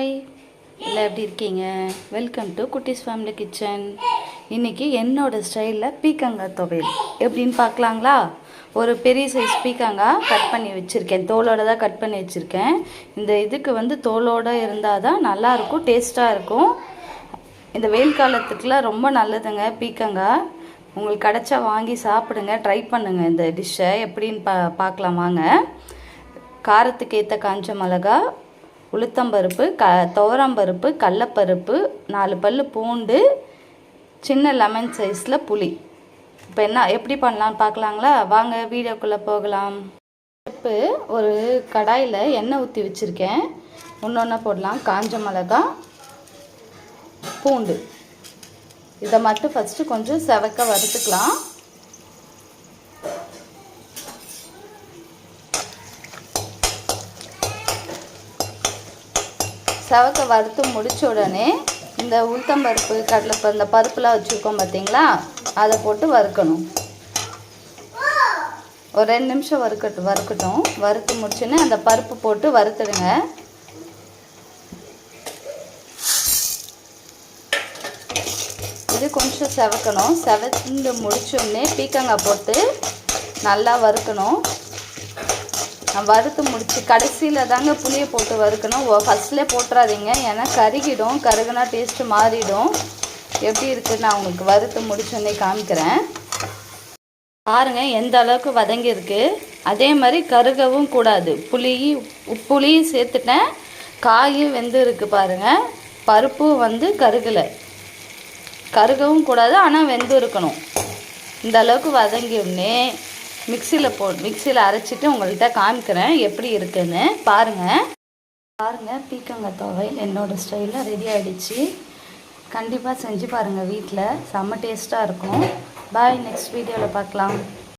Hi, எல்லாம் எப்படி இருக்கீங்க? வெல்கம் டு குட்டீஸ் ஃபேமிலி கிச்சன். இன்றைக்கி என்னோடய ஸ்டைலில் பீக்கங்காய் துவையல் எப்படின்னு பார்க்கலாங்களா? ஒரு பெரிய சைஸ் பீக்கங்காய் கட் பண்ணி வச்சுருக்கேன். தோலோடு தான் கட் பண்ணி வச்சுருக்கேன். இந்த இதுக்கு தோலோடு இருந்தால் தான் நல்லாயிருக்கும், டேஸ்ட்டாக இருக்கும். இந்த வெயில் காலத்துக்குலாம் ரொம்ப நல்லதுங்க பீக்கங்காய். உங்களுக்கு கிடச்சா வாங்கி சாப்பிடுங்க, ட்ரை பண்ணுங்கள் இந்த டிஷ்ஷை. எப்படின்னு பார்க்கலாம் வாங்க. காரத்துக்கு ஏற்ற காஞ்ச மிளகா, உளுத்தம்பருப்பு, துவரம்பருப்பு, கடலப்பருப்பு, 4 பல் பூண்டு, சின்ன லெமன் சைஸில் புளி. இப்போ எப்படி பண்ணலான்னு பார்க்கலாங்களா? வாங்க வீடியோக்குள்ளே போகலாம். ஒரு கடாயில் எண்ணெய் ஊற்றி வச்சுருக்கேன். ஒன்று போடலாம். காஞ்ச மிளகா, பூண்டு, இதை மட்டும் ஃபஸ்ட்டு கொஞ்சம் செவக்க வறுத்துக்கலாம். செவக்க வறுத்து முடித்த உடனே இந்த உளுத்தம்பருப்பு, கடலைப்பருப்பு, இந்த பருப்புலாம் வச்சுருக்கோம் பார்த்தீங்களா, அதை போட்டு வறுக்கணும். ஒரு 2 நிமிஷம் வறுக்கட்டும். வறுத்து முடிச்சோன்னே அந்த பருப்பு போட்டு வறுத்துடுங்க. இது கொஞ்சம் செவக்கணும். செவந்து முடிச்சோடனே பீக்கங்காய் போட்டு நல்லா வறுக்கணும். வறுத்து முடிச்சு கடைசியில் தாங்க புளியை போட்டு வறுக்கணும். ஃபஸ்ட்லேயே போட்டுறாதீங்க, ஏன்னா கருகிடும். கருகுனா டேஸ்ட்டு மாறிடும். எப்படி இருக்குதுன்னு நான் உங்களுக்கு வறுத்து முடிச்சோன்னே காமிக்கிறேன். பாருங்கள் எந்த அளவுக்கு வதங்கியிருக்கு. அதே மாதிரி கருகவும் கூடாது. புளியும் சேர்த்துட்டேன், காயும் வெந்து இருக்குது பாருங்கள். பருப்பும் கருகலை, கருகவும் கூடாது, ஆனால் வெந்து இருக்கணும். இந்த அளவுக்கு வதங்கியுடனே மிக்சியில் அரைச்சிட்டு உங்கள்கிட்ட காமிக்கிறேன் எப்படி இருக்குன்னு. பாருங்கள் பீக்கங்காய் துவையல் என்னோடய ஸ்டைலில் ரெடி ஆகிடுச்சு. கண்டிப்பாக செஞ்சு பாருங்கள் வீட்டில், செம்ம டேஸ்ட்டாக இருக்கும். பாய், நெக்ஸ்ட் வீடியோவில் பார்க்கலாம்.